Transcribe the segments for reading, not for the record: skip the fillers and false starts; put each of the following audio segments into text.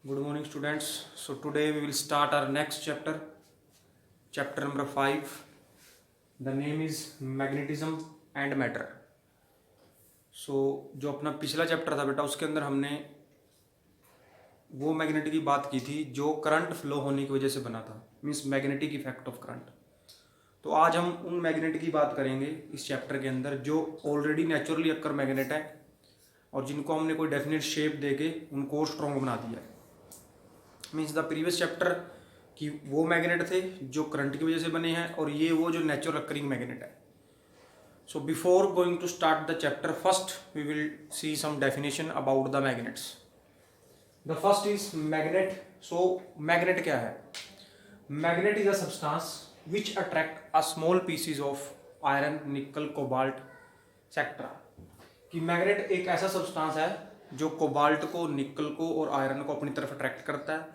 Good morning, students. So today we will start our next chapter, chapter number 5. The name is magnetism and matter. So जो अपना पिछला chapter था बेटा, उसके अंदर हमने वो मैग्नेट की बात की थी जो करंट फ्लो होने की वजह से बना था, means magnetic effect of current. तो आज हम उन मैग्नेट की बात करेंगे इस चैप्टर के अंदर जो ऑलरेडी नेचुरली अक्कर मैग्नेट है और जिनको हमने कोई डेफिनेट शेप देके उनको स्ट्रॉन्ग बना दिया है। मीन्स द प्रीवियस चैप्टर कि वो मैग्नेट थे जो करंट की वजह से बने हैं और ये वो जो नेचुरल अक्करिंग मैग्नेट है। So before going to start the chapter, first we will see some definition about the magnets. The first is magnet. So magnet क्या है? Magnet is a substance which attract a small pieces of iron, nickel, cobalt etcetera. कि magnet एक ऐसा substance है जो cobalt को, निकल को और आयरन को अपनी तरफ अट्रैक्ट करता है।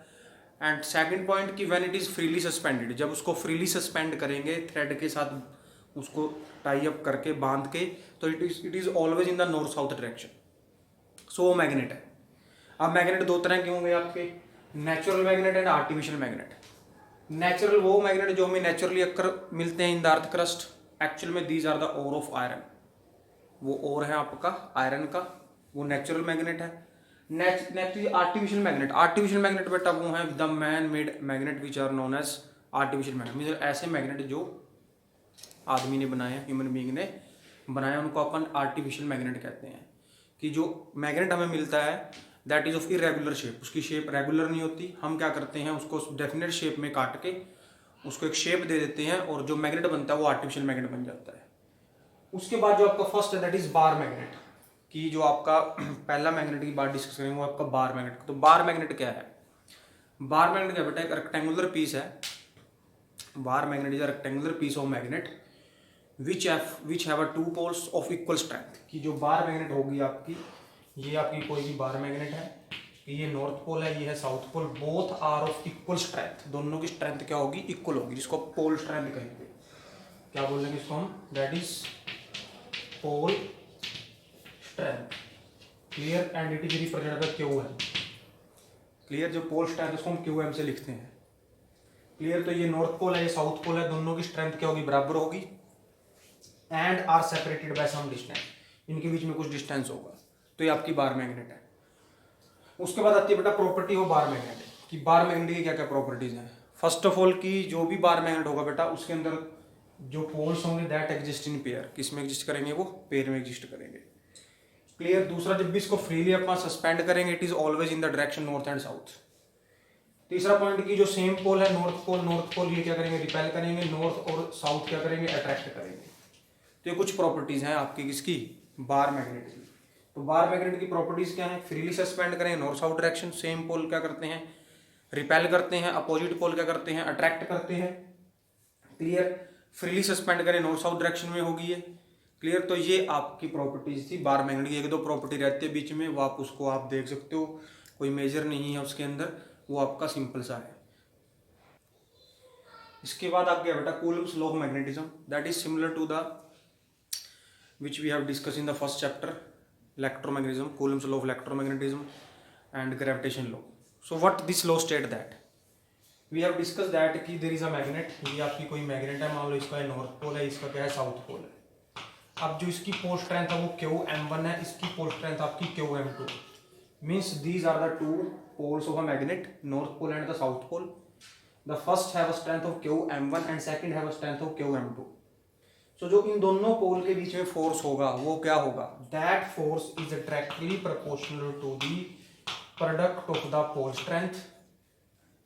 एंड सेकंड पॉइंट कि when it is freely suspended, जब उसको फ्रीली सस्पेंड करेंगे थ्रेड के साथ, उसको टाई अप करके बांध के, तो it is always in the north south direction. So वो मैग्नेट है। अब मैग्नेट दो तरह के होंगे आपके, natural magnet and artificial magnet. Natural वो मैग्नेट जो हमें नेचुरली अक्कर मिलते हैं in the earth crust. Actual में these are the ore of iron. वो ओर है आपका आयरन का, वो नेचुरल मैग्नेट है। Next artificial magnet. Artificial magnet बेटा वो है the man made magnet which are known as artificial magnet. Mean ऐसे मैग्नेट जो आदमी ने बनाए, ह्यूमन बीइंग ने बनाया, उनको अपन आर्टिफिशियल मैग्नेट कहते हैं। कि जो मैग्नेट हमें मिलता है that is of irregular shape, उसकी शेप रेगुलर नहीं होती। हम क्या करते हैं, उसको डेफिनेट शेप में काट के उसको एक शेप दे देते हैं और जो मैग्नेट बनता है वो आर्टिफिशियल मैग्नेट बन जाता है। उसके बाद जो आपका फर्स्ट है दैट इज बार मैग्नेट। कि जो आपका पहला मैग्नेट की बात डिस्कस करेंगे वो आपका बार मैग्नेट। तो बार मैग्नेट क्या है? बार मैग्नेट क्या बेटा? एक रेक्टेंगुलर पीस है। Bar magnet is a rectangular piece of magnet which have a two poles of equal strength. कि जो बार मैग्नेट होगी आपकी, ये आपकी कोई भी बार मैग्नेट है, ये नॉर्थ पोल है, ये है south pole, both are of equal strength. दोनों की स्ट्रेंथ क्या होगी? इक्वल होगी, जिसको पोल स्ट्रेंथ कहेंगे। क्या बोलेंगे इसको हम? That is pole strength. Clear? And it is represented by QM. Clear? जो पोल स्ट्रेंथ उसको हम क्यूएम से लिखते हैं। क्लियर? तो ये नॉर्थ पोल है, ये साउथ पोल है, दोनों की स्ट्रेंथ क्या होगी? बराबर होगी। And are separated by some distance, इनके बीच में कुछ डिस्टेंस होगा। तो ये आपकी बार मैग्नेट है। उसके बाद आती है बेटा प्रॉपर्टी हो बार मैग्नेट। कि बार मैग्नेट की क्या क्या प्रॉपर्टीज हैं। फर्स्ट ऑफ ऑल कि जो भी बार मैग्नेट होगा बेटा उसके अंदर जो पोल्स होंगे दैट एग्जिस्ट इन पेयर। किस में एग्जिस्ट करेंगे? वो पेयर में एग्जिस्ट करेंगे। क्लियर? दूसरा, जब भी इसको फ्रीली अपन सस्पेंड करेंगे it is always in the direction north and south. तीसरा पॉइंट की जो सेम पोल है नॉर्थ पोल ये क्या करेंगे? रिपेल करेंगे। नॉर्थ और साउथ क्या करेंगे? अट्रैक्ट करेंगे। तो ये कुछ प्रॉपर्टीज हैं आपकी किसकी? बार मैग्नेट की। तो बार मैग्नेट की प्रॉपर्टीज क्या है? फ्रीली सस्पेंड करें north south direction. Same pole क्या करते हैं? रिपेल करते हैं। अपोजिट पोल क्या करते हैं? अट्रैक्ट करते हैं। क्लियर? फ्रीली सस्पेंड करें नॉर्थ साउथ डायरेक्शन में होगी ये। क्लियर? तो ये आपकी प्रॉपर्टीज थी बार मैग्नेट की। एक दो प्रॉपर्टी रहती है बीच में, वो आप उसको आप देख सकते हो, कोई मेजर नहीं है उसके अंदर, वो आपका सिंपल सा है। इसके बाद आ गया बेटा Coulomb's law of magnetism. That is similar to the which we have discussed in the first chapter, electromagnetism, Coulomb's law of electromagnetism and gravitation law. So what this law state that we have discussed that कि there is a magnet, ये आपकी कोई magnet है, मान लो इसका north pole है, इसका क्या है? साउथ पोल है। अब जो इसकी पोल स्ट्रेंथ है वो QM1 है, इसकी पोल स्ट्रेंथ आपकी QM2। Means these are the two poles of a magnet, north pole and the south pole. The first have a strength of QM1 and second have a strength of QM2। तो जो इन दोनों पोल के बीच में force होगा वो क्या होगा? That force is directly proportional to the product of the pole strength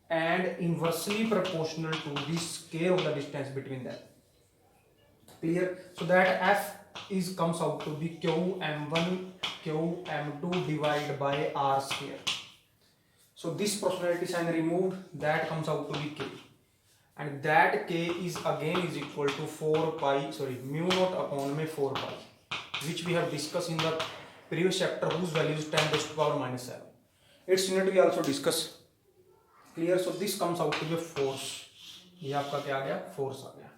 and inversely proportional to the square of the distance between that. Clear? So that F is comes out to be QM1 QM2 divide by R square. So this proportionality sign removed, that comes out to be K। and that K is again is equal to mu naught upon में 4 pi, which we have discussed in the previous chapter whose value is 10 raised to power minus 7. Its unit we also discuss. Clear? So this comes out to be force. ये आपका क्या आ गया? Force आ गया।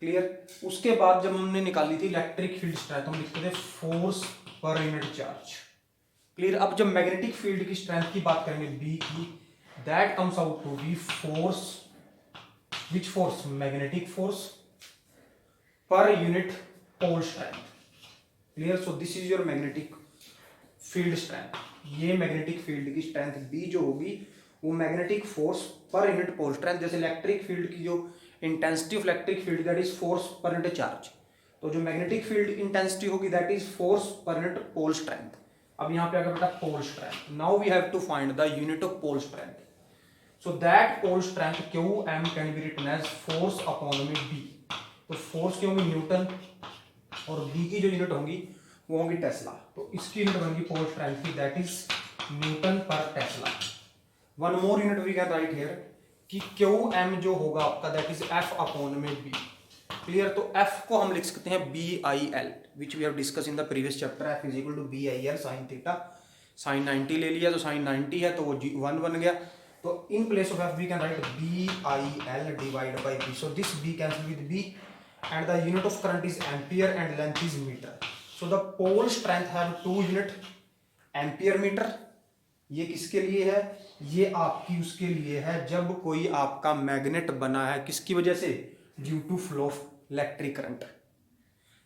Clear? उसके बाद जब हमने निकाली थी इलेक्ट्रिक फील्ड स्ट्रेंथ, हम लिखते थे force per unit charge. Clear. अब जब मैग्नेटिक फील्ड की स्ट्रेंथ की बात करेंगे बी की, that comes out to be force, which force, magnetic force per unit pole strength. Clear. So this is your magnetic field strength. ये magnetic field की strength B जो होगी वो magnetic force per unit pole strength, जैसे electric field की जो intensity of electric field that is force per unit charge, तो जो मैग्नेटिक फील्ड इंटेंसिटी होगी that is force per unit pole strength. अब यहाँ पे आगे बेटा pole strength, now we have to find the unit of pole strength. So that pole strength Q M can be written as force upon में B. तो force की होगी Newton और बी की जो यूनिट होंगी वो होंगी टेस्ला। तो इसकी यूनिट बनेगी पोल स्ट्रेंथ की, that is newton per tesla. One more unit we can write here कि क्यू एम जो होगा आपका दैट इज एफ अपॉन में बी। क्लियर। तो एफ को हम लिख सकते हैं B I L, which we have discuss in the previous chapter. F is equal to B I L sine theta. Sine 90 ले लिया तो साइन 90 है तो वो 1 बन गया। तो in place of F we can write B I L divide by B. So this B cancel with B and the unit of current is ampere and length is meter. So the pole strength have two unit, ampere meter। ये किसके लिए है? ये आपकी उसके लिए है जब कोई आपका मैग्नेट बना है, किसकी वजह से? Due to flow of electric current.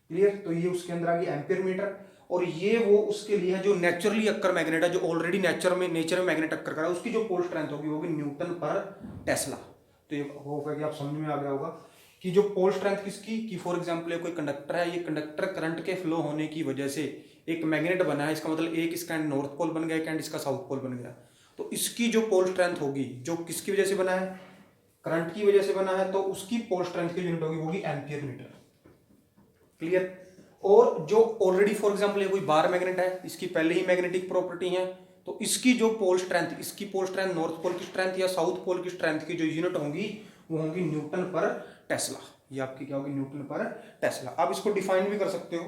Clear. तो ये उसके अंदर आ गई एम्पियर मीटर। और ये वो उसके लिए है जो नेचुरली अक्कर मैग्नेट है, जो ऑलरेडी नेचर में मैग्नेट अक्कर कर रहा है, उसकी जो पोल स्ट्रेंथ होगी न्यूटन पर टेस्ला। तो ये होगा कि आप समझ में आ गया होगा कि जो पोल स्ट्रेंथ किसकी, कि फॉर एग्जांपल कोई कंडक्टर है, ये कंडक्टर करंट के फ्लो होने की वजह से एक मैग्नेट बना है, इसका मतलब एक इसका एंड नॉर्थ पोल बन गया, एक एंड इसका साउथ पोल बन गया। तो इसकी जो पोल स्ट्रेंथ होगी, जो किसकी वजह से बना है? करंट की वजह से बना है, तो उसकी पोल स्ट्रेंथ की यूनिट होगी एम्पियर मीटर। क्लियर। और जो ऑलरेडी फॉर एग्जाम्पल ये कोई बार मैग्नेट है, इसकी पहले ही मैग्नेटिक प्रॉपर्टी है, तो इसकी जो पोल स्ट्रेंथ, इसकी पोल स्ट्रेंथ नॉर्थ पोल की स्ट्रेंथ या साउथ पोल की स्ट्रेंथ की जो यूनिट होंगी वो होंगी न्यूटन पर टेस्ला। ये आपकी क्या होगी? Newton per Tesla. अब इसको डिफाइन भी कर सकते हो।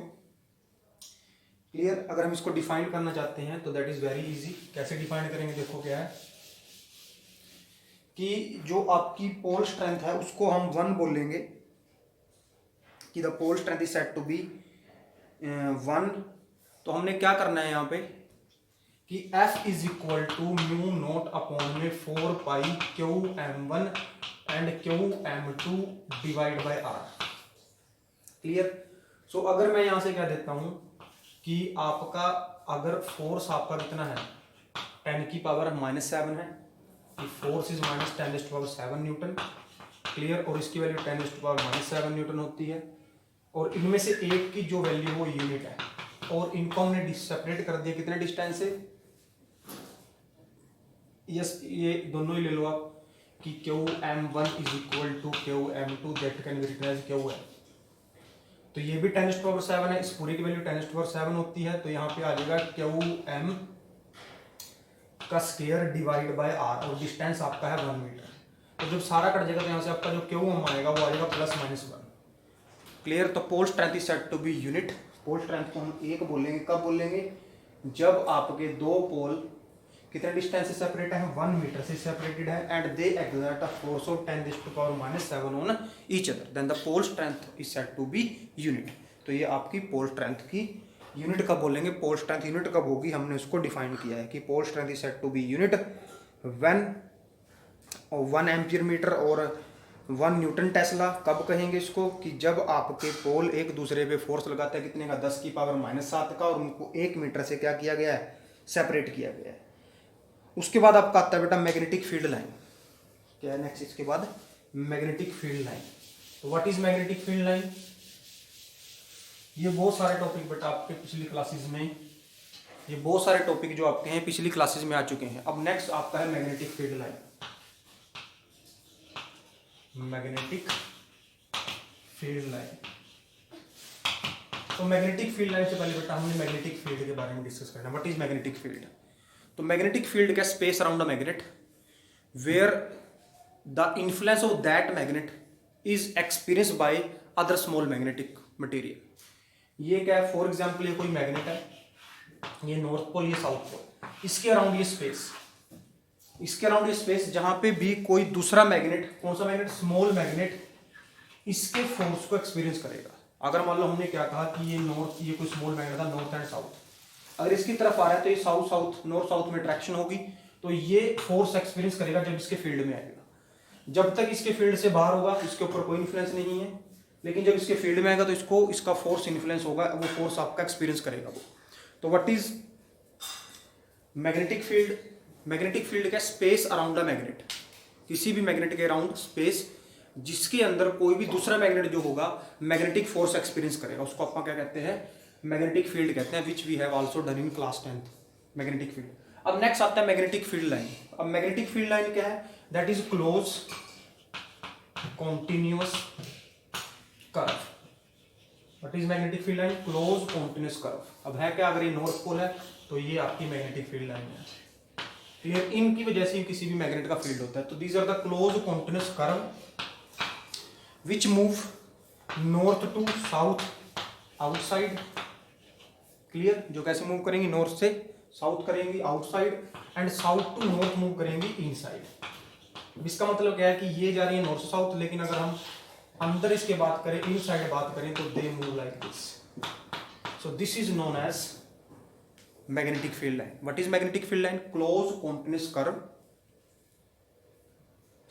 क्लियर। अगर हम इसको डिफाइन करना चाहते हैं तो दैट इज वेरी इजी। कैसे डिफाइन करेंगे? देखो क्या है कि जो आपकी पोल स्ट्रेंथ है उसको हम 1 बोलेंगे कि the pole strength is set to be 1। तो हमने क्या करना है यहाँ पे कि F is equal to mu naught upon में 4 pi q m1 and q m2 divide by r। Clear. So अगर मैं यहां से क्या देता हूं कि आपका अगर फोर्स आपका कितना है 10 की पावर -7 है, कि फोर्स इज -10⁻⁷ न्यूटन। क्लियर। और इसकी वैल्यू 10⁻⁷ न्यूटन होती है। और इनमें से एक की जो वैल्यू वो यूनिट है, और इनको हमने सेपरेट कर दिया कितने डिस्टेंस से? यस, ये दोनों ही ले लो आप कि Q m1 is equal to Q m2 that can be written as Q है। तो ये भी 10⁻⁷ है, इस पूरी की वैल्यू 10⁻⁷ होती है। तो यहाँ पे आ जाएगा क्यू m का स्क्वायर डिवाइड बाय r, और डिस्टेंस आपका है 1 मीटर। तो जब सारा कट जाएगा तो यहाँ से आपका जो क्यू m आएगा वो आ जाएगा +-1। क्लियर। तो pole strength is set to be unit. Pole strength को हम 1 बोलेंगे। कब बोलेंगे? जब आपके दो पोल कितने डिस्टेंस से सेपरेट है? 1 मीटर से सेपरेटेड है, and they exert a force of 10⁻⁷ on each other, then the pole strength is set to be unit. तो ये आपकी पोल स्ट्रेंथ की यूनिट कब बोलेंगे? पोल स्ट्रेंथ यूनिट कब होगी? हमने उसको डिफाइन किया है कि pole strength is set to be unit when 1 ampere metre और 1 न्यूटन टेस्ला। कब कहेंगे इसको? कि जब आपके पोल एक दूसरे पे फोर्स लगाते हैं कितने का? 10⁻⁷ का, और उनको 1 मीटर से क्या किया गया है? सेपरेट किया गया है। उसके बाद आपका आता है बेटा मैग्नेटिक फील्ड लाइन। क्या है नेक्स्ट इसके बाद? Magnetic field line. तो what is magnetic field line? ये बहुत सारे टॉपिक बेटा आपके पिछली क्लासेस में, ये बहुत सारे टॉपिक जो आपके हैं पिछली क्लासेस में आ चुके हैं। अब नेक्स्ट आपका है magnetic field line. Magnetic field line. तो मैग्नेटिक फील्ड लाइन से पहले बेटा हमने मैग्नेटिक फील्ड के बारे में डिस्कस करना। What is magnetic field? तो मैग्नेटिक फील्ड क्या? Space around a magnet where the influence of that magnet is experience by other small magnetic material. ये क्या है? फॉर एग्जांपल ये कोई मैग्नेट है, ये नॉर्थ पोल, ये साउथ पोल, इसके अराउंड ये स्पेस, इसके अराउंड ये स्पेस, जहां पे भी कोई दूसरा मैग्नेट, कौन सा मैग्नेट? स्मॉल मैग्नेट, इसके फोर्स को एक्सपीरियंस करेगा। अगर मान लो हमने क्या कहा कि ये कोई स्मॉल मैग्नेट था नॉर्थ एंड साउथ, अगर इसकी तरफ आ रहा है तो ये साउथ साउथ नॉर्थ साउथ में ट्रैक्शन होगी, तो ये फोर्स एक्सपीरियंस करेगा जब इसके फील्ड में आएगा। जब तक इसके फील्ड से बाहर होगा इसके ऊपर कोई इन्फ्लुएंस नहीं है, लेकिन जब इसके फील्ड में आएगा तो इसको इसका फोर्स इन्फ्लुएंस होगा, वो फोर्स आपका एक्सपीरियंस करेगा वो। तो what is magnetic field? Magnetic field क्या? स्पेस अराउंड अ मैग्नेट, किसी भी मैग्नेट के अराउंड स्पेस जिसके अंदर कोई भी दूसरा मैग्नेट जो होगा मैग्नेटिक फोर्स एक्सपीरियंस करेगा, उसको अपन क्या कहते हैं? मैग्नेटिक फील्ड कहते हैं, which we have also done in class 10th, magnetic field. अब नेक्स्ट आता है मैग्नेटिक फील्ड लाइन। अब मैग्नेटिक फील्ड लाइन क्या है? That is close continuous curve. What is magnetic field line? Close continuous curve. अब है क्या? अगर ये नॉर्थ पोल है तो ये आपकी मैग्नेटिक फील्ड लाइन है। क्लियर? इनकी वजह से किसी भी मैग्नेट का फील्ड होता है। तो these are the close continuous curve which move north to south outside. Clear? जो कैसे मूव करेंगी? नॉर्थ से साउथ करेंगी outside, and south to north move करेंगी इनसाइड। इसका मतलब क्या है कि ये जा रही है नॉर्थ साउथ, लेकिन अगर हम अंदर इसके बात करें, इनसाइड बात करें, तो they move like this. So this is known as magnetic field line. What is magnetic field line? Close continuous curve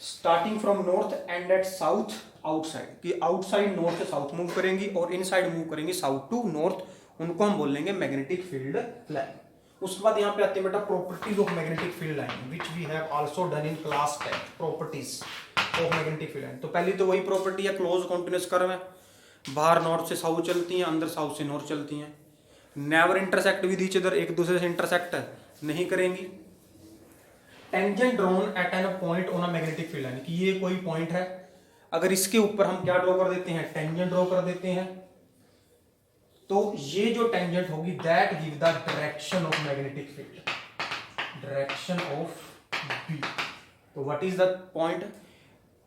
starting from north end at south outside, कि आउटसाइड नॉर्थ से साउथ मूव करेंगी और inside move करेंगी south to north, उनको हम बोल लेंगे magnetic field line. उसके बाद यहाँ पे आते हैं बेटा properties of magnetic field line, which we have also done in class 10, properties of magnetic field line. तो पहली तो वही प्रॉपर्टी है, क्लोज कॉन्टिन्यूअस कर्व है, बाहर नॉर्थ से साउथ चलती हैं, अंदर साउथ से नॉर्थ चलती हैं, never intersect with each other, एक दूसरे से इंटरसेक्ट नहीं करेंगी। Tangent drawn at an point on a magnetic field line, कि ये कोई पॉइंट है, अगर इसके ऊपर हम क्या ड्रॉ कर देते हैं? टेंजेंट ड्रॉ कर देते हैं, तो ये जो टेंजेंट होगी that give the direction of magnetic field, direction of B. तो what is the point?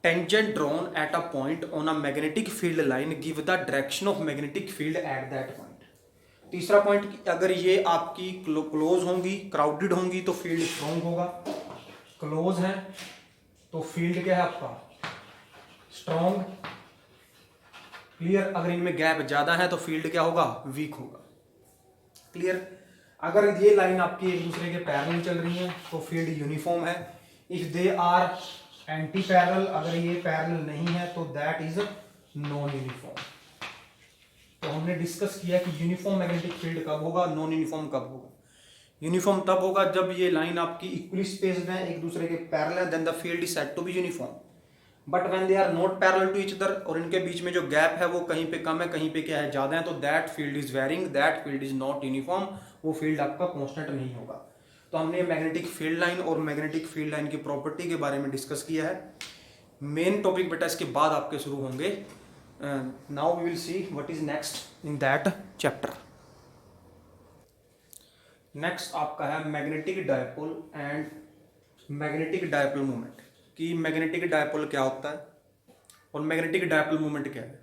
Tangent drawn at a point on a magnetic field line give the direction of magnetic field at that point. तीसरा point, अगर ये आपकी close होंगी, crowded होंगी, तो field strong होगा, close है तो फील्ड क्या है आपका? स्ट्रॉन्ग। क्लियर? अगर इनमें गैप ज्यादा है तो फील्ड क्या होगा? वीक होगा। क्लियर? अगर ये लाइन आपकी एक दूसरे के पैरेलल चल रही है तो फील्ड यूनिफॉर्म है। If they are anti parallel, अगर ये पैरेलल नहीं है तो दैट इज नॉन यूनिफॉर्म। तो हमने डिस्कस किया कि यूनिफॉर्म मैग्नेटिक फील्ड कब होगा, नॉन यूनिफॉर्म कब होगा। यूनिफॉर्म तब होगा जब ये लाइन आपकी इक्वली स्पेस्ड है, एक दूसरे के पैरेलल है, then the field is said to be uniform. But when they are not parallel to each other, और इनके बीच में जो गैप है वो कहीं पे कम है, कहीं पे क्या है? ज्यादा है, तो that field is varying, that field is not uniform, वो फील्ड आपका कांस्टेंट नहीं होगा। तो हमने मैग्नेटिक फील्ड लाइन और मैग्नेटिक फील्ड लाइन की प्रॉपर्टी के बारे में डिस्कस किया है। मेन टॉपिक बेटा इसके बाद आपके शुरू होंगे। Now we will see what is next in that chapter. Next आपका है magnetic dipole and magnetic dipole movement, कि मैग्नेटिक डायपोल क्या होता है और मैग्नेटिक डायपोल मूवमेंट क्या है।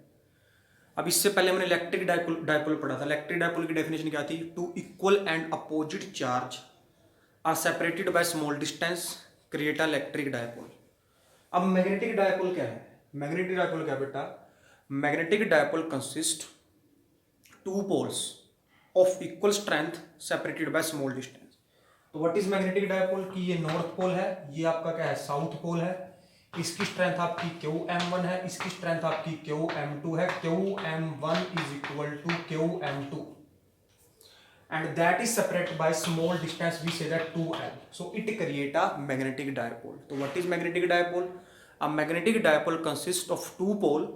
अब इससे पहले हमने इलेक्ट्रिक डायपोल पढ़ा था। इलेक्ट्रिक डायपोल की डेफिनेशन क्या थी? Two equal and opposite charge are separated by small distance create a electric dipole. अब मैग्नेटिक डायपोल क्या है? मैग्नेटिक डायपोल क्या बेटा? Magnetic dipole consist two poles of equal strength separated by small distance. तो what is magnetic dipole? कि ये north pole है, ये आपका क्या है? साउथ पोल है। इसकी स्ट्रेंथ आपकी QM1 है, इसकी स्ट्रेंथ आपकी QM2 है। QM1 is equal to QM2 and that is separated by small distance, we say that 2L, so it create a magnetic dipole. So what is magnetic dipole? A magnetic dipole consists of two pole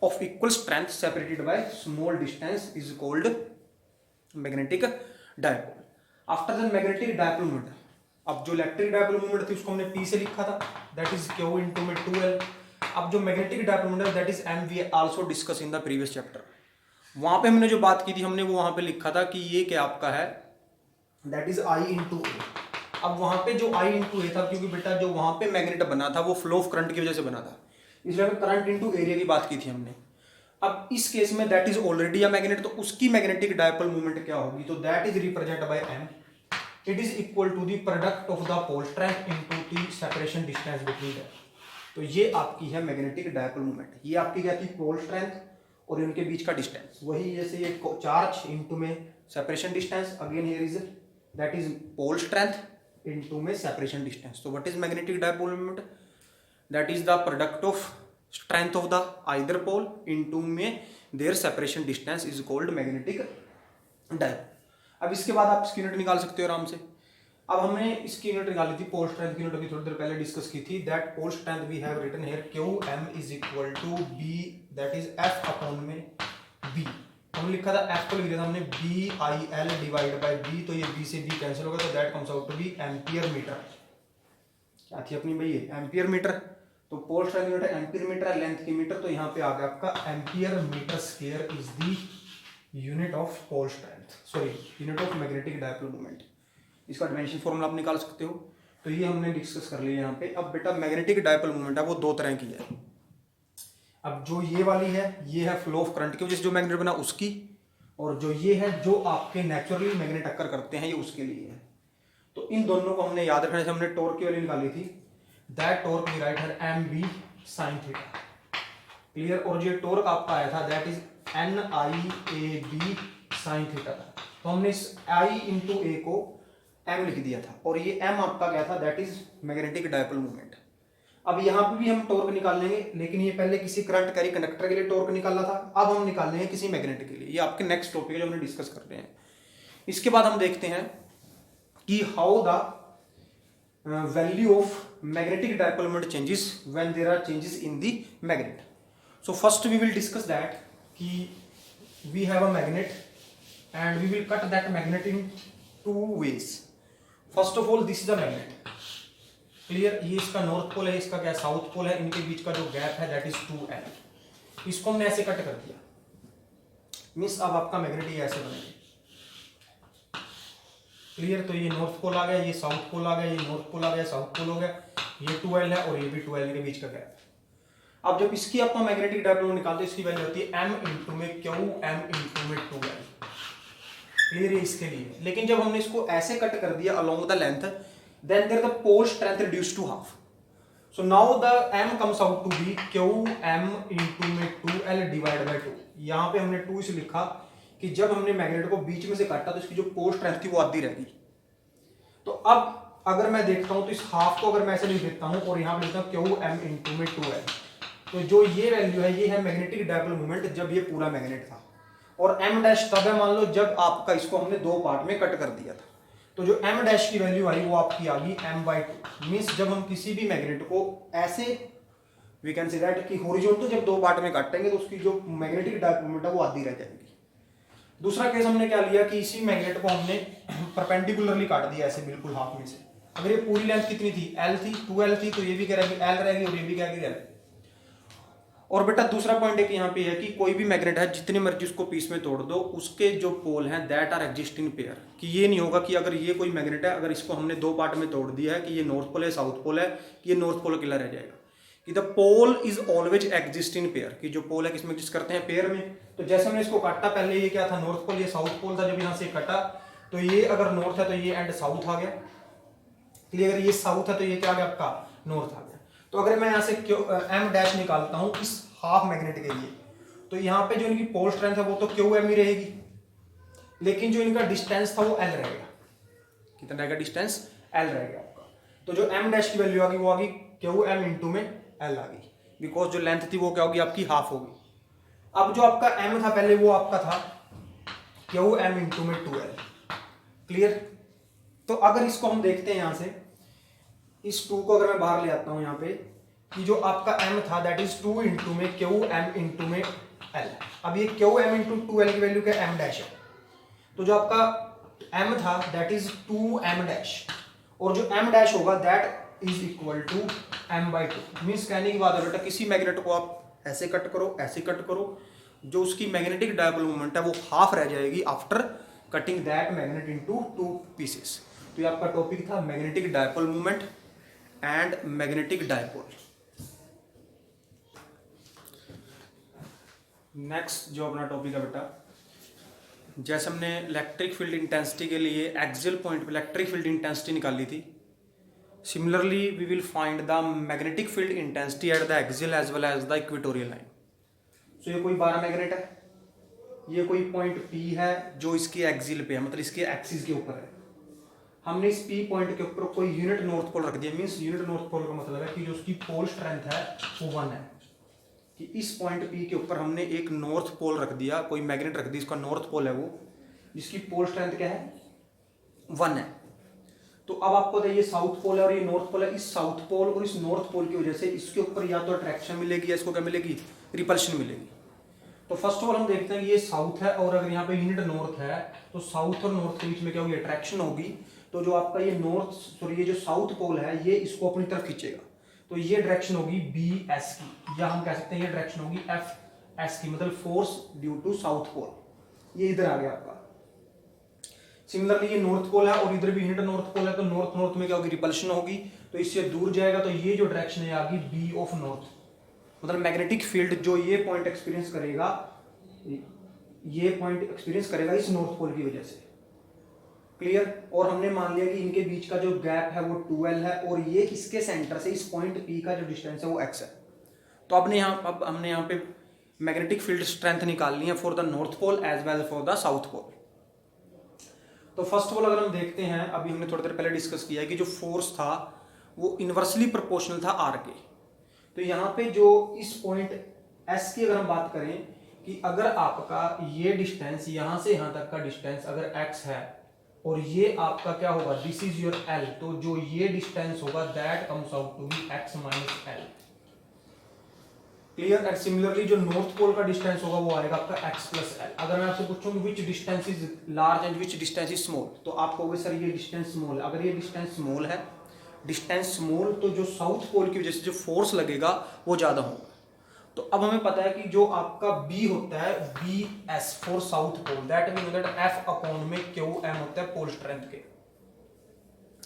of equal strength separated by small distance is called magnetic dipole. After the magnetic dipole moment, अब जो electric dipole moment थी उसको हमने P से लिखा था, that is Q into में 2L। अब जो magnetic dipole moment that is M, we also discuss in the previous chapter। वहां पे हमने जो बात की थी, हमने वो वहां पे लिखा था कि ये क्या आपका है? That is I into A। अब वहां पे जो I into A था, क्योंकि बेटा जो वहां पे मैग्नेट बना था वो फ्लो ऑफ करंट की वजह से बना था, इसलिए करंट इनटू एरिया की बात की थी हमने। अब इस केस में that is already a magnet, तो उसकी मैग्नेटिक डायपोल मूवमेंट क्या होगी? तो that is represent by M, it is equal to the product of the pole strength into the separation distance between that. तो ये आपकी है मैग्नेटिक डायपोल मूवमेंट। ये आपकी क्या थी? पोल स्ट्रेंथ और इनके बीच का डिस्टेंस। वही जैसे ये चार्ज इनटू में separation distance, again here is that is pole strength into में सेपरेशन डिस्टेंस. तो what is magnetic dipole moment? That is the product of strength of the either pole into में their separation distance is called magnetic dipole. अब इसके बाद आप इसकी unit निकाल सकते हो आराम से. अब हमने इसकी यूनिट निकाली थी पोल स्ट्रेंथ की यूनिट, अभी थोड़ी देर पहले डिस्कस की थी. That pole strength we have written here QM is equal to B, that is F upon में B. हमने लिखा था F को लिख दिया था हमने BIL डिवाइड बाय B, तो ये B से B कैंसिल होगा, तो that comes out to be ampere metre. क्या थी अपनी भाई ये एम्पियर मीटर. तो pole strength unit ampere metre है, लेंथ की मीटर, तो यहाँ पे आ गया आपका ampere metre square is the unit of pole strength, sorry unit of magnetic dipole moment. इसका डायमेंशन फॉर्मूला आप निकाल सकते हो. तो ये हमने डिस्कस कर लिया यहाँ पे. अब बेटा मैग्नेटिक डायपोल मोमेंट है वो दो तरह की है. अब जो ये वाली है ये है फ्लो ऑफ करंट की वजह से जो मैग्नेट बना उसकी, और जो ये है जो आपके नेचुरली मैग्नेट अक्कर करते हैं ये उसके लिए है. तो इन दोनों को हमने याद रखना. हमने टॉर्क की वैल्यू निकाली थी, दैट टॉर्क वी राइट है MB sin थीटा. क्लियर. और जो टॉर्क आपका आया था that is NIAB sin theta था. तो हमने इस I इंटू ए को M लिख दिया था, और ये M आपका क्या था, that is magnetic dipole moment. अब यहाँ पे भी हम टॉर्क निकाल लेंगे, लेकिन ये पहले किसी करंट कैरी कंडक्टर के लिए टॉर्क निकाला था, अब हम निकाल लेंगे किसी मैग्नेट के लिए. ये आपके नेक्स्ट टॉपिक है जो हमने डिस्कस कर रहे हैं. इसके बाद हम देखते हैं कि how the value of magnetic dipole moment changes when there are changes in the magnet. So first we will discuss that कि we have a magnet and we will cut that magnet in two ways. First of all this is a magnet. Clear. ये इसका north pole है, इसका क्या south pole है, इनके बीच का जो गैप है दैट इज 2L. इसको हमने ऐसे कट कर दिया, मींस अब आपका मैग्नेट ये ऐसे बनेगा. क्लियर. तो ये नॉर्थ पोल आ गया, ये साउथ पोल आ गया, ये नॉर्थ पोल आ गया, साउथ पोल हो गया, ये 2L है और ये भी 2L के बीच का गैप. अब जब इसकी आपका मैग्नेटिक डायपोल निकालते हैं इसकी वैल्यू होती है M इंटू में QM इंटू में 2L. क्लियर है इसके लिए. लेकिन जब हमने इसको ऐसे कट कर दिया along the length, then there the pole strength reduced to half. So now the M comes out to be QM into में 2L divided by 2. यहाँ पे हमने 2 से लिखा कि जब हमने मैग्नेट को बीच में से काटा तो इसकी जो पोल स्ट्रेंथ थी वो आधी रहेगी. तो अब अगर मैं देखता हूं तो इस हाफ को अगर मैं ऐसे लिख देता हूं और यहाँ पे लिखता हूँ QM into में 2L, तो जो ये वैल्यू है ये है मैग्नेटिक डायपोल मोमेंट जब ये पूरा मैग्नेट था. और M डैश तब है मान लो जब आपका इसको हमने दो पार्ट में कट कर दिया था. तो जो M डैश की वैल्यू आई वो आपकी आ गई M/2. मींस जब हम किसी भी मैग्नेट को ऐसे वी कैन से दैट कि हॉरिजॉन्टल जब दो पार्ट में काटेंगे तो उसकी जो मैग्नेटिक डायपोल मोमेंट है वो आधी रह जाएगी. दूसरा केस हमने क्या लिया कि इसी मैग्नेट को हमने परपेंडिकुलरली काट दिया ऐसे बिल्कुल हाफ में से. अगर ये पूरी लेंथ कितनी थी L थी, 2L थी, तो ये भी क्या रहेगी L रहेगी और ये भी क्या रहेगी L. और बेटा दूसरा पॉइंट एक यहाँ पे है कि कोई भी मैग्नेट है जितने मर्जी उसको पीस में तोड़ दो उसके जो पोल हैं that are exist in pair. कि ये नहीं होगा कि अगर ये कोई मैग्नेट है अगर इसको हमने दो पार्ट में तोड़ दिया है कि ये नॉर्थ पोल है साउथ पोल है कि ये नॉर्थ पोल अकेला रह जाएगा. कि the pole is always exist in pair. कि जो पोल है किसमें एग्जिस्ट करते हैं पेयर में. तो जैसे हमने इसको काटा पहले ये क्या था नॉर्थ पोल, ये साउथ पोल था. जब यहाँ से कटा तो ये अगर नॉर्थ है तो ये एंड साउथ आ गया. क्लियर. अगर ये साउथ है तो ये क्या आ गया आपका नॉर्थ आ गया. तो अगर मैं यहाँ से M डैश निकालता हूँ इस हाफ मैग्नेट के लिए तो यहाँ पे जो इनकी पोल स्ट्रेंथ है वो तो QM ही रहेगी, लेकिन जो इनका डिस्टेंस था वो L रहेगा. कितना रहेगा डिस्टेंस L रहेगा आपका. तो जो M डैश की वैल्यू आ गई वो आ गई QM इंटू में L आ गई, बिकॉज जो लेंथ थी वो क्या होगी आपकी हाफ होगी. अब जो आपका M था पहले वो आपका था QM इंटू में 2L. क्लियर. तो अगर इसको हम देखते हैं यहाँ से इस 2 को अगर मैं बाहर ले आता हूं यहाँ पे कि जो आपका M था दैट इज 2 इंटू में QM इंटू में L. अब ये QM इंटू 2L की वैल्यू क्या M डैश है. तो जो आपका M था दैट इज 2M डैश और जो M डैश होगा that is equal to M/2. Means कहने की बात है बेटा किसी मैग्नेट को आप ऐसे कट करो ऐसे कट करो, जो उसकी मैग्नेटिक डायपोल मोमेंट है वो हाफ रह जाएगी after cutting that magnet into 2 pieces. तो ये आपका टॉपिक था magnetic dipole moment and magnetic dipole. Next जो अपना टॉपिक है बेटा, जैसे हमने इलेक्ट्रिक फील्ड इंटेंसिटी के लिए एक्सियल पॉइंट पे इलेक्ट्रिक फील्ड इंटेंसिटी निकाली थी, similarly we will find the magnetic field intensity at the axial as well as the equatorial line. So ये कोई 12 मैग्नेट है ये कोई पॉइंट P है जो इसके एक्सिल पे है, मतलब इसके एक्सिस के ऊपर है। हमने इस P पॉइंट के ऊपर कोई यूनिट नॉर्थ पोल रख दिया, मींस यूनिट नॉर्थ पोल का मतलब है कि जो उसकी पोल स्ट्रेंथ है वो 1 है, कि इस पॉइंट P के ऊपर हमने एक नॉर्थ पोल रख दिया, कोई मैग्नेट रख दी, इसका नॉर्थ पोल है वो, जिसकी पोल स्ट्रेंथ क्या है 1 है। तो अब आपको ये साउथ पोल है और ये नॉर्थ पोल है, इस साउथ पोल और इस नॉर्थ पोल की वजह से इसके ऊपर या तो अट्रैक्शन मिलेगी या इसको क्या मिलेगी, रिपल्शन मिलेगी। तो फर्स्ट ऑफ ऑल हम देखते हैं कि ये साउथ है और अगर यहाँ पे यूनिट नॉर्थ है तो साउथ और नॉर्थ के बीच में क्या होगी, अट्रैक्शन होगी। तो जो आपका ये नॉर्थ सॉरी ये जो साउथ पोल है ये इसको अपनी तरफ खींचेगा, तो ये डायरेक्शन होगी BS की, या हम कह सकते हैं ये डायरेक्शन होगी FS की, मतलब force due to south pole, ये इधर आ गया आपका। सिमिलरली ये नॉर्थ पोल है और इधर भी यूनिट नॉर्थ पोल है, तो नॉर्थ नॉर्थ में क्या होगी, रिपल्शन होगी, तो इससे दूर जाएगा, तो ये जो डायरेक्शन है आगे B ऑफ नॉर्थ, मतलब मैग्नेटिक फील्ड जो ये पॉइंट एक्सपीरियंस करेगा, ये पॉइंट एक्सपीरियंस करेगा इस नॉर्थ पोल की वजह से। क्लियर। और हमने मान लिया कि इनके बीच का जो गैप है वो 2L है और ये इसके सेंटर से इस पॉइंट P का जो डिस्टेंस है वो x है। तो अब हमने यहाँ पे मैग्नेटिक फील्ड स्ट्रेंथ निकालनी है for the north pole as well for the south pole. So first of all अगर हम देखते हैं, अभी हमने थोड़ी देर पहले डिस्कस किया है कि जो फोर्स था वो इनवर्सली प्रोपोर्शनल था R के। तो यहाँ पे जो इस पॉइंट S की अगर हम बात करें कि अगर आपका ये डिस्टेंस यहाँ से यहाँ तक का डिस्टेंस अगर x है और ये आपका क्या होगा, दिस इज योर L, तो जो ये डिस्टेंस होगा that comes out to be x minus L। Clear. And similarly जो नॉर्थ पोल का डिस्टेंस होगा वो आएगा आपका x प्लस L। अगर मैं आपसे पूछूं which distance is large and which distance is small, तो आप कहोगे सर ये डिस्टेंस स्मॉल। अगर ये डिस्टेंस स्मॉल है, डिस्टेंस स्मॉल, तो जो साउथ पोल की वजह से जो फोर्स लगेगा वो ज्यादा होगा। तो अब हमें पता है कि जो आपका B होता है BS for south pole, that mean that F upon में QM होता है पोल स्ट्रेंथ के।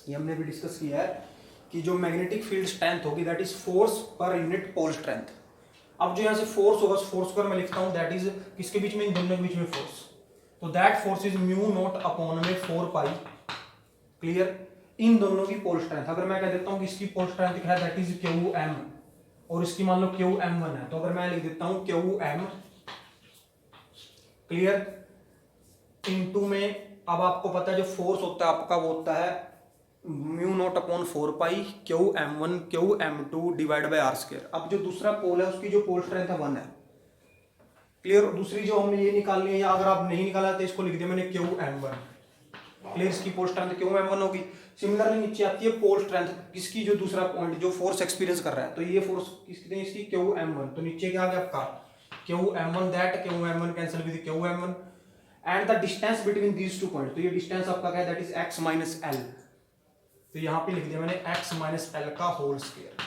ये हमने भी डिस्कस किया है कि जो मैग्नेटिक फील्ड स्ट्रेंथ होगी that is force per unit pole strength. अब जो यहाँ से फोर्स होगा, फोर्स पर मैं लिखता हूँ दैट इज किसके बीच में, इन दोनों के बीच में फोर्स, तो that force is mu naught upon में 4 पाई। क्लियर। इन दोनों की पोल स्ट्रेंथ, अगर मैं कह देता हूँ कि इसकी पोल स्ट्रेंथ क्या है दैट इज QM और इसकी मान लो QM1 है, तो अगर मैं लिख देता हूं QM, क्लियर, इनटू में अब आपको पता है जो फोर्स होता है आपका वो होता है mu naught upon 4 pi QM1 QM2 divide by R square. अब जो दूसरा पोल है उसकी जो पोल स्ट्रेंथ है 1 है। क्लियर। दूसरी जो हमने ये निकालनी है, या अगर आप नहीं निकाला तो इसको लिख दिया मैंने QM1। क्लियर। इसकी पोल स्ट्रेंथ QM1 होगी। सिमिलरली नीचे आती है पोल स्ट्रेंथ किसकी, जो दूसरा पॉइंट जो फोर्स एक्सपीरियंस कर रहा है, तो ये फोर्स किसकी, इसकी QM1, तो नीचे क्या आ गया आपका QM1, that QM1 cancel with QM1 and the distance between these two point, तो ये डिस्टेंस आपका क्या है that is x minus L, तो यहां पे लिख दिया मैंने x माइनस L का होल स्क्वायर।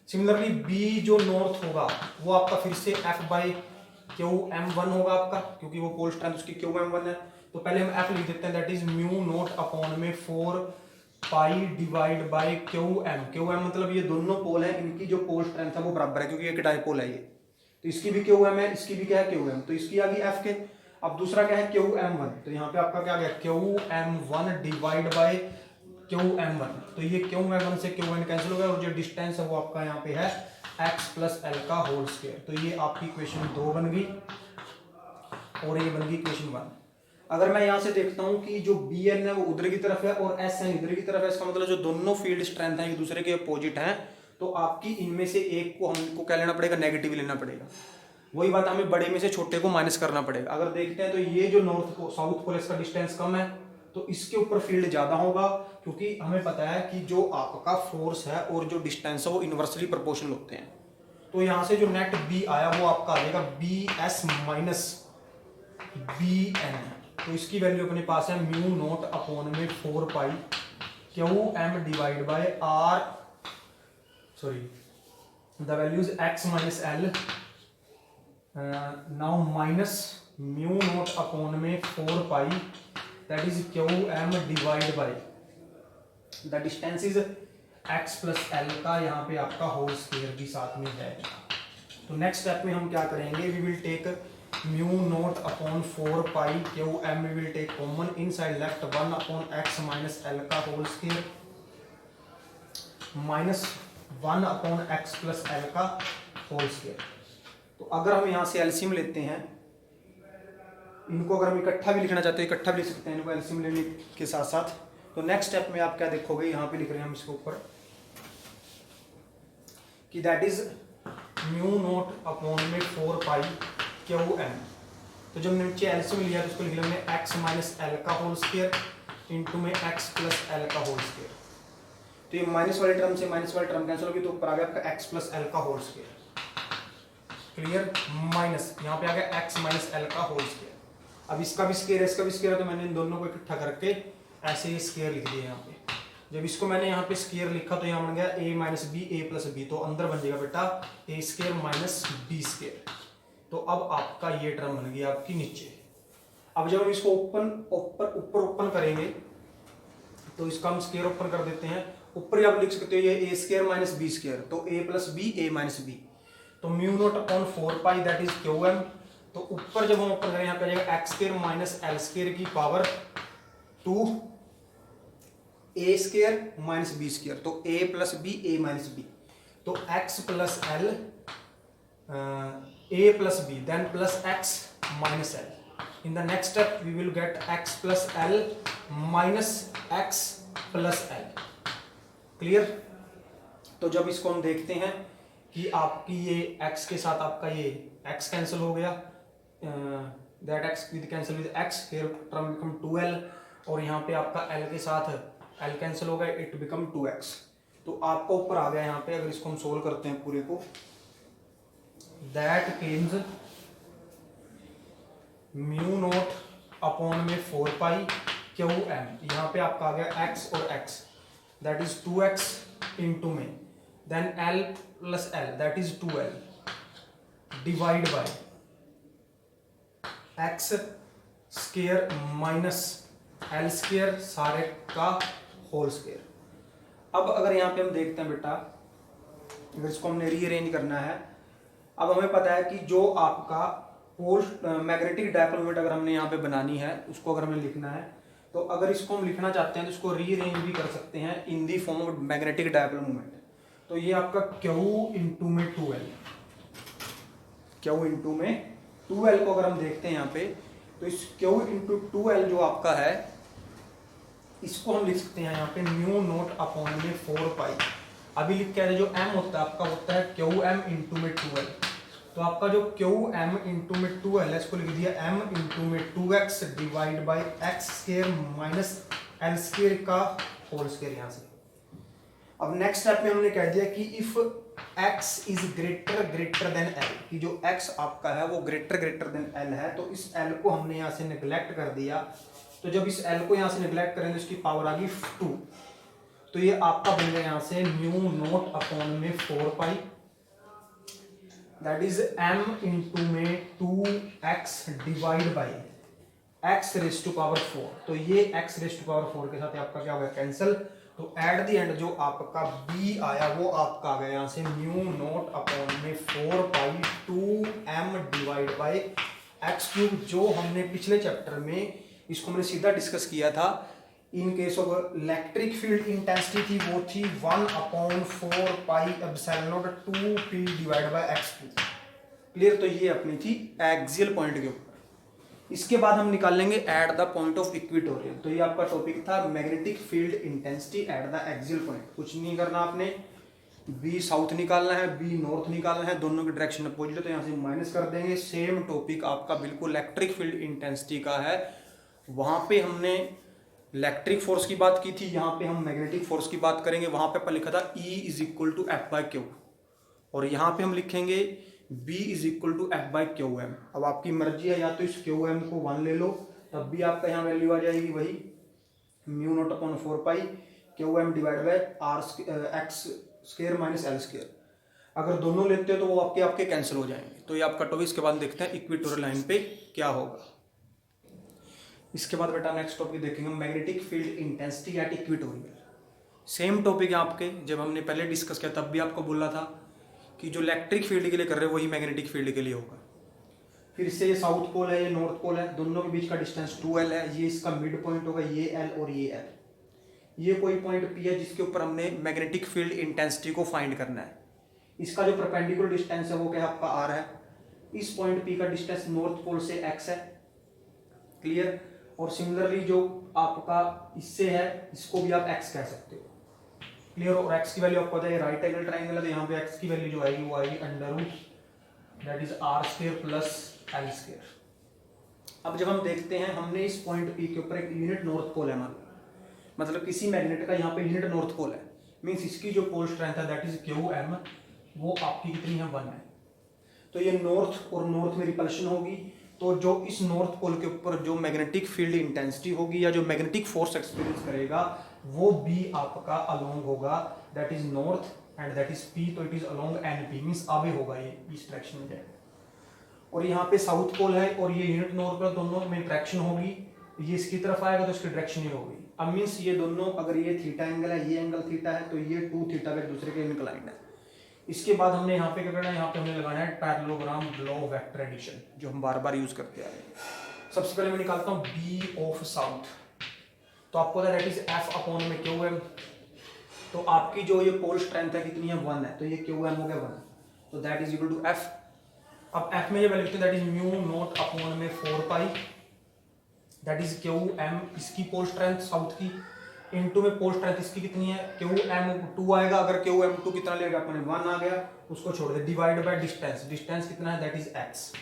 सिमिलरली B जो नॉर्थ होगा वो आपका फिर से F बाई QM1 होगा आपका, क्योंकि वो पोल स्ट्रेंथ उसकी QM1 है, तो पहले हम F लिख देते हैं that is mu naught upon में 4 पाई डिवाइड बाय QM मतलब ये दोनों पोल हैं, इनकी जो पोल स्ट्रेंथ है वो बराबर है क्योंकि एक डाइपोल है ये, तो इसकी भी QM है, इसकी भी क्या है QM, तो इसकी आ गई F के। अब दूसरा क्या है QM1, तो यहाँ पे आपका क्या आ गया QM1 डिवाइड बाय QM1, तो ये QM1 से QM कैंसिल हो गया और जो डिस्टेंस है वो आपका यहाँ पे है x प्लस L का होल स्क्वायर। तो ये आपकी इक्वेशन 2 बन गई और ये बन गई इक्वेशन 1। अगर मैं यहाँ से देखता हूँ कि जो BN है वो उधर की तरफ है और SN इधर की तरफ है, इसका मतलब जो दोनों फील्ड स्ट्रेंथ है एक दूसरे के अपोजिट हैं, तो आपकी इनमें से एक को हमको क्या लेना पड़ेगा, नेगेटिव लेना पड़ेगा। वही बात, हमें बड़े में से छोटे को माइनस करना पड़ेगा। अगर देखते हैं तो ये जो नॉर्थ को साउथ पोल इसका डिस्टेंस कम है तो इसके ऊपर फील्ड ज्यादा होगा, क्योंकि हमें पता है कि जो आपका फोर्स है और जो डिस्टेंस है वो इनवर्सली प्रोपोर्शनल होते हैं। तो यहाँ से जो नेट B आया वो आपका आ जाएगा BS माइनस BN, तो इसकी वैल्यू अपने पास है म्यू नॉट अपॉन में 4 pi QM divide by R, sorry the value is x minus L, now minus mu naught upon में 4 pi that is QM divide by the distance is x plus L का, यहाँ पे आपका whole square भी साथ में है। तो नेक्स्ट स्टेप में हम क्या करेंगे, we will take mu naught upon 4 pi QM, we will take common inside left 1 upon x minus L का whole square minus 1 upon x plus L का होल स्क्वायर। तो अगर हम यहाँ से एलसीएम लेते हैं इनको अगर हम इकट्ठा भी लिखना चाहते हैं इकट्ठा भी लिख सकते हैं इनको एलसीएम लेने के साथ साथ। तो नेक्स्ट स्टेप में आप क्या देखोगे, यहाँ पे लिख रहे हैं हम इसके ऊपर कि that is mu naught upon में 4 पाई क्यू एम। तो जब नीचे एलसीएम लिया तो उसको लिख लेंगे एक्स माइनस एल का होल स्क्वायर इंटू में एक्स प्लस एल का होल स्क्वायर। तो ये माइनस वाले टर्म से माइनस वाले टर्म कैंसिल होगी तो ऊपर आ गया आपका एक्स प्लस एल का होल स्क्वायर। क्लियर, माइनस यहाँ पे आ गया एक्स माइनस एल का होल स्क्वायर। अब इसका भी स्क्वायर है इसका भी स्क्वायर है, तो मैंने इन दोनों को इकट्ठा करके ऐसे ही स्क्वायर लिख दिया यहाँ पे। जब इसको मैंने यहाँ पे स्क्वायर लिखा तो यहाँ बन गया a minus B A plus B, तो अंदर बन जाएगा बेटा A square minus B square. तो अब आपका ये टर्म बन गया आपकी नीचे। अब जब हम इसको ऊपर ओपन करेंगे तो इसका हम स्क्वायर ओपन कर देते हैं। ऊपर आप लिख सकते हो ये A square minus B square, तो A plus B A minus B, तो mu naught upon 4 pi that is Q M. तो ऊपर जब हम ओपन करें यहाँ पे जाएगा X square minus L square की power 2 A square minus B square, तो A plus B A minus B, तो X plus L A plus B then plus X minus L. In the next step we will get X plus L minus X plus L. Clear. तो जब इसको हम देखते हैं कि आपकी ये x के साथ आपका ये x कैंसिल हो गया, that x with cancel with x, here term become 2l, और यहाँ पे आपका l के साथ l कैंसिल हो गया, इट बिकम 2x। तो आपका ऊपर आ गया यहाँ पे, अगर इसको हम सोल्व करते हैं पूरे को, that means mu naught upon में 4 पाई क्यू एम, यहाँ पे आपका आ गया x और x, that is 2x into में then l plus l that is 2l divide by x square minus l square सारे का होल स्क्वायर। अब अगर यहाँ पे हम देखते हैं बेटा, अगर इसको हमने रीअरेंज करना है, अब हमें पता है कि जो आपका पोस्ट मैग्नेटिक डायपोल मोमेंट अगर हमने यहाँ पे बनानी है, उसको अगर हमें लिखना है, तो अगर इसको हम लिखना चाहते हैं तो इसको रीअरेंज भी कर सकते हैं in the form of magnetic dipole moment. तो ये आपका Q इंटू में 2l, Q इंटू में 2l को अगर हम देखते हैं यहाँ पे, तो इस Q इंटू 2l जो आपका है, इसको हम लिख सकते हैं यहाँ पे म्यू नोट अपॉन में 4 पाई। अभी लिख के जो m होता है आपका होता है QM इंटू में 2l, तो आपका जो QM इंटू में 2l है, इसको लिख दिया m इंटू में 2x divide by x square minus L square का होल स्क्वायर यहाँ से। अब नेक्स्ट स्टेप में हमने कह दिया कि if x is greater than l, कि जो x आपका है वो ग्रेटर देन l है, तो इस l को हमने यहाँ से निगलेक्ट कर दिया। तो जब इस l को यहाँ से निगलेक्ट करेंगे तो इसकी पावर आ गई 2, तो ये आपका बन गया यहाँ से म्यू नोट अपॉन में 4 pi that is m into में 2x divide by x raise to power 4। तो ये x रेज टू पावर 4 के साथ आपका क्या हो गया, कैंसिल। तो एट द एंड जो आपका b आया वो आपका आ गया यहाँ से म्यू नोट अपॉन में 4 पाई 2m divide by x cube, जो हमने पिछले चैप्टर में इसको हमने सीधा डिस्कस किया था। In case of electric field intensity थी वो थी 1/4 pi epsilon not 2p divide by x cube. Clear. तो ये अपनी थी एक्सियल पॉइंट के ऊपर। इसके बाद हम निकाल लेंगे at the point of equatorial. तो ये आपका टॉपिक था magnetic field intensity at the axial point. कुछ नहीं करना आपने, बी साउथ निकालना है, बी नॉर्थ निकालना है, दोनों की डायरेक्शन अपोजिट है, तो यहाँ से माइनस कर देंगे। सेम टॉपिक आपका बिल्कुल इलेक्ट्रिक फील्ड इंटेंसिटी का है। वहाँ पे हमने इलेक्ट्रिक फोर्स की बात की थी, यहाँ पे हम मैग्नेटिक फोर्स की बात करेंगे। वहाँ पे अपन लिखा था E is equal to F by Q, और यहाँ पे हम लिखेंगे B is equal to F by Q M. अब आपकी मर्जी है, या तो इस क्यू एम को 1 ले लो, तब भी आपका यहाँ वैल्यू आ जाएगी वही mu naught upon 4 pi Q M divide by R X square minus L square. अगर दोनों लेते हो तो वो आपके कैंसिल हो जाएंगे। तो ये आपका टॉपिक। इसके बाद देखते हैं इक्वेटोरियल लाइन पे क्या होगा। इसके बाद बेटा नेक्स्ट टॉपिक देखेंगे magnetic field intensity at equatorial. Same topic है आपके, जब हमने पहले डिस्कस किया तब भी आपको बोला था कि जो इलेक्ट्रिक फील्ड के लिए कर रहे हो वही मैग्नेटिक फील्ड के लिए होगा। फिर से ये साउथ पोल है, ये नॉर्थ पोल है, दोनों के बीच का डिस्टेंस 2l है। ये इसका मिड पॉइंट होगा, ये l और ये l। ये कोई पॉइंट P है जिसके ऊपर हमने मैग्नेटिक फील्ड इंटेंसिटी को फाइंड करना है। इसका जो परपेंडिकुलर डिस्टेंस है वो क्या आपका r है। इस पॉइंट P का डिस्टेंस नॉर्थ पोल से x है, क्लियर। और सिमिलरली जो आपका इससे है इसको भी आप x कह सकते हो, क्लियर। और x की वैल्यू आपको पता है राइट एंगल ट्राइंगल है, तो यहाँ पे x की वैल्यू जो आएगी वो आएगी under root that is R square plus L square. अब जब हम देखते हैं, हमने इस पॉइंट P के ऊपर एक यूनिट नॉर्थ पोल है मान लो, मतलब किसी मैग्नेट का यहाँ पे यूनिट नॉर्थ पोल है, मीन्स इसकी जो पोल स्ट्रेंथ है दैट इज क्यू एम, वो आपकी कितनी है 1 है। तो ये नॉर्थ और नॉर्थ में रिपल्शन होगी, तो जो इस नॉर्थ पोल के ऊपर जो मैग्नेटिक फील्ड इंटेंसिटी होगी या जो मैग्नेटिक फोर्स एक्सपीरियंस करेगा वो भी आपका अलोंग होगा that is north and that is P, तो it is along N P, means आगे होगा ये इस डायरेक्शन में जाएगा। और यहाँ पे साउथ पोल है और ये यूनिट नॉर्थ पर, दोनों में इंट्रैक्शन होगी, ये इसकी तरफ आएगा तो इसकी डायरेक्शन ही होगी। अब मीन्स ये दोनों, अगर ये थीटा एंगल है, ये एंगल थीटा है, तो ये 2 थीटा के दूसरे के इंक्लाइंड है। इसके बाद हमने यहाँ पे क्या करना है, यहाँ पे हमने लगाना है parallelogram law of vector addition, जो हम बार बार यूज करते आ रहे हैं। सबसे पहले मैं निकालता हूँ बी ऑफ साउथ, तो आपको पता है दैट इज एफ अपॉन में क्यू एम, तो आपकी जो ये पोल स्ट्रेंथ है कितनी है 1 है, तो ये क्यू एम हो गया 1, तो that is equal to F. अब एफ में ये वैल्यू लिखते हैं that is mu naught upon में 4 pi that is Q M, इसकी पोल स्ट्रेंथ साउथ की, इनटू में पोल स्ट्रेंथ इसकी कितनी है क्यू एम 2 आएगा, अगर क्यू एम 2 कितना लेगा अपने 1 आ गया, उसको छोड़ दे, डिवाइड बाय डिस्टेंस, डिस्टेंस कितना है दैट इज एक्स,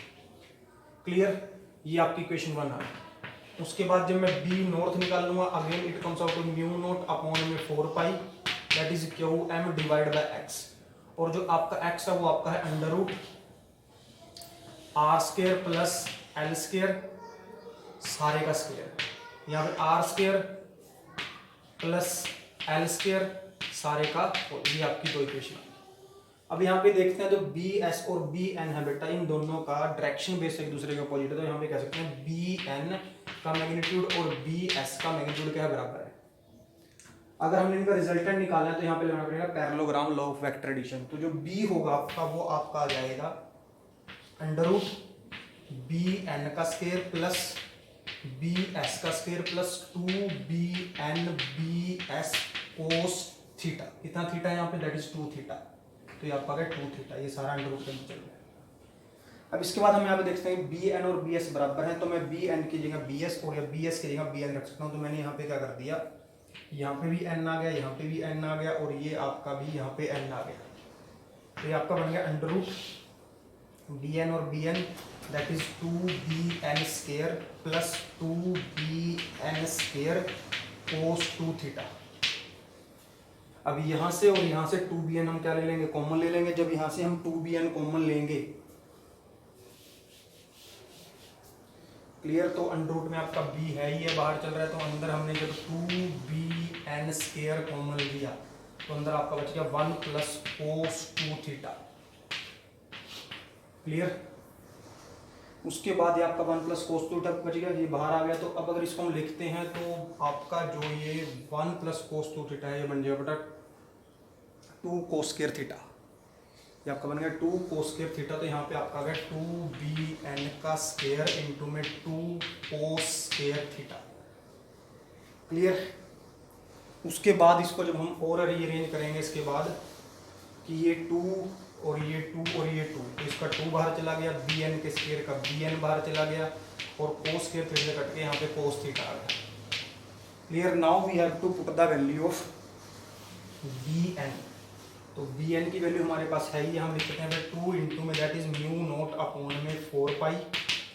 क्लियर। ये आपकी इक्वेशन 1 आ गई। उसके बाद जब मैं बी नॉर्थ निकाल लूंगा, again it comes out to mu naught upon में 4 pi that is Q M divide by x, और जो आपका एक्स है वो आपका है under root R square plus L square सारे का स्क्वायर, यहाँ पे R square plus L square सारे का, ये आपकी 2 इक्वेशन। अब यहाँ पे देखते हैं जो बी एस और बी एन है बेटा, इन दोनों का डायरेक्शन बेस एक दूसरे के अपोजिट है, तो यहाँ पे कह सकते हैं बी एन का मैग्नीट्यूड और बी एस का मैग्नीट्यूड क्या है, बराबर है। अगर हमने इनका रिजल्टेंट निकालना है तो यहाँ पे लगाना पड़ेगा parallelogram law of vector addition, तो जो बी होगा आपका वो आपका आ जाएगा अंडर रूट बी एन का स्क्वायर प्लस बी एस का square plus 2 B N B S cos theta, कितना थीटा है यहाँ पे दैट इज 2 थीटा, तो ये आपका 2 थीटा, ये सारा अंडर रूट के अंदर चल रहा है। अब इसके बाद हम यहाँ पे देखते हैं बी एन और बी एस बराबर हैं, तो मैं बी एन की जगह बी एस और या बी एस की जगह बी एन रख सकता हूँ, तो मैंने यहाँ पे क्या कर दिया, यहाँ पे भी एन आ गया, यहाँ पे भी एन आ गया, और ये आपका भी यहाँ पे एन आ गया, तो ये आपका बन गया अंडर रूट बी एन और B N that is 2bn square plus 2bn square cos 2 theta. अब यहाँ से और यहाँ से 2bn हम क्या ले लेंगे, कॉमन ले लेंगे। जब यहाँ से हम 2bn कॉमन लेंगे, क्लियर, तो अंडर रूट में आपका b है ही है, बाहर चल रहा है, तो अंदर हमने जब 2bn स्क्वायर कॉमन लिया तो अंदर आपका बच गया 1 प्लस कोस 2 थीटा, क्लियर। उसके बाद ये आपका 1 प्लस कोस 2 थीटा बच गया, ये बाहर आ गया। तो अब अगर इसको हम लिखते हैं तो आपका जो ये 1 प्लस कोस 2 थीटा है ये बन जाएगा बेटा 2 कोस स्क्वायर थीटा, ये आपका बन गया 2 कोस स्क्वायर थीटा। तो यहाँ पे आपका आ गया 2bn का स्क्वायर इंटू में 2 कोस स्क्वायर थीटा, क्लियर। उसके बाद इसको जब हम और रीअरेंज करेंगे इसके बाद कि ये 2 और ये 2 और ये 2, तो इसका 2 बाहर चला गया, bn के स्क्वायर का bn बाहर चला गया, और कोस स्क्वायर फिर से कट के यहाँ पे कोस थीटा आ गया, clear. Now we have to put the value of bn, तो bn की वैल्यू हमारे पास है ही, हम लिख सकते हैं 2 इंटू में that is mu naught upon में 4 pi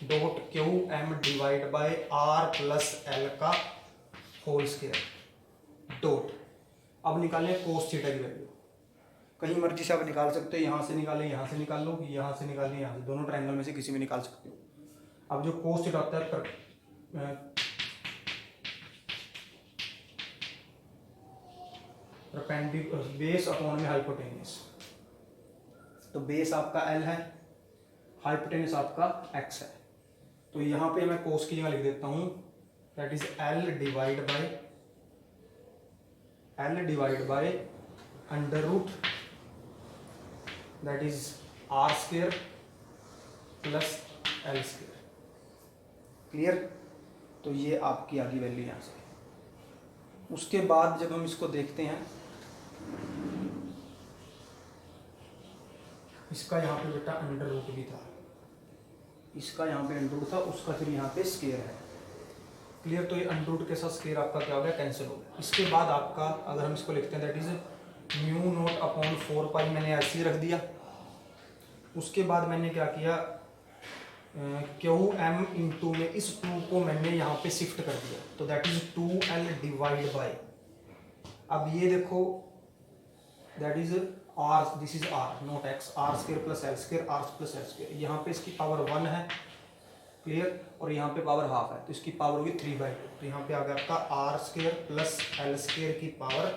dot Q M divide by R plus L का होल स्क्वायर डॉट। अब निकालें कोस थीटा की वैल्यू, कहीं मर्जी से आप निकाल सकते हो, यहाँ से निकालें, यहाँ से निकाल लो, यहाँ से निकालें, यहाँ से, दोनों ट्रायंगल में से किसी में निकाल सकते हो। अब जो कोस थीटा होता है परपेंडिकुलर बेस अपॉन में हाइपोटेन्यूस, तो बेस आपका एल है, हाइपोटेन्यूस आपका एक्स है, तो यहाँ पे मैं कोस की जगह लिख देता हूँ that is L divide by under root that is R square plus L square, clear. तो ये आपकी आ गई वैल्यू यहाँ से। उसके बाद जब हम इसको देखते हैं, इसका यहाँ पे बेटा अंडर रूट भी था, इसका यहाँ पे अंडर रूट था, उसका फिर यहाँ पे स्क्वायर है, क्लियर। तो ये अंडर रूट के साथ स्क्वायर आपका क्या हो गया, कैंसिल हो गया। इसके बाद आपका अगर हम इसको लिखते हैं that is mu naught upon 4 पाई, मैंने ऐसे ही रख दिया। उसके बाद मैंने क्या किया, क्यू एम इंटू में इस 2 को मैंने यहाँ पे शिफ्ट कर दिया, तो that is 2l divide bye, अब ये देखो that is r, this is r not x, r square plus l square, r plus l square, यहाँ पे इसकी पावर 1 है, क्लियर, और यहाँ पे पावर हाफ है, तो इसकी पावर होगी 3/2। तो यहाँ पे आ गया आपका r square plus l square की पावर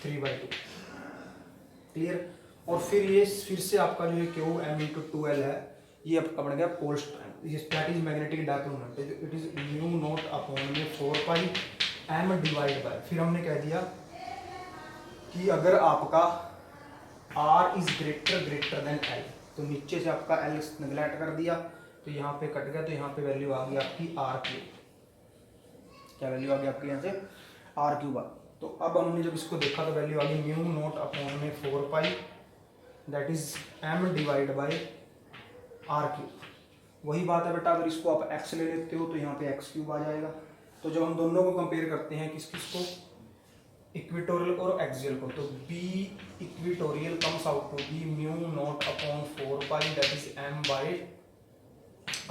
3/2, क्लियर। और फिर ये फिर से आपका जो क्यू एम इंटू 2l है, ये आपका बन गया पोल स्ट्रेंथ, ये that is magnetic dipole moment, it is mu naught upon में 4 पाई m डिवाइड बाय, फिर हमने कह दिया कि अगर आपका r is greater than l, तो नीचे से आपका l नेगलेक्ट कर दिया, तो यहाँ पे कट गया, तो यहाँ पे वैल्यू आ गई आपकी r3, क्या वैल्यू आ गई आपकी यहाँ से r3। तो अब हमने जब इसको देखा तो वैल्यू आ गई म्यू नॉट अपॉन में 4 pi that is m divide by r3। वही बात है बेटा, अगर इसको आप x ले लेते हो तो यहाँ पे x³ आ जाएगा। तो जब हम दोनों को कंपेयर करते हैं किस किस को, इक्वेटोरियल और एक्सियल को, तो b equatorial comes out to B mu naught upon 4 pi that is m by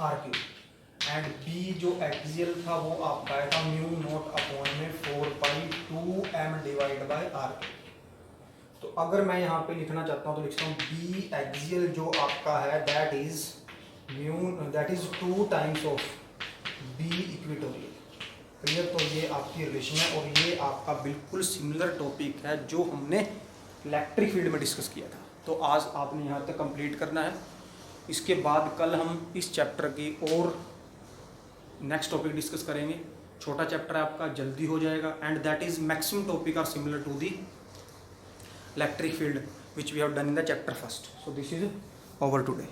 r3, and b जो एक्सियल था वो आपका आया था म्यू नॉट अपॉन में 4 पाई 2m डिवाइड बाय r3। तो अगर मैं यहाँ पे लिखना चाहता हूँ तो लिखता हूँ b एक्सियल जो आपका है that is 2 times of b equatorial, clear. तो ये आपकी रिलेशन है, और ये आपका बिल्कुल सिमिलर टॉपिक है जो हमने इलेक्ट्रिक फील्ड में डिस्कस किया था। तो आज आपने यहाँ तक कंप्लीट करना है, इसके बाद कल हम इस चैप्टर की और नेक्स्ट टॉपिक डिस्कस करेंगे। छोटा चैप्टर है आपका, जल्दी हो जाएगा, and that is maximum topic are similar to the electric field which we have done in the chapter first. So this is over today.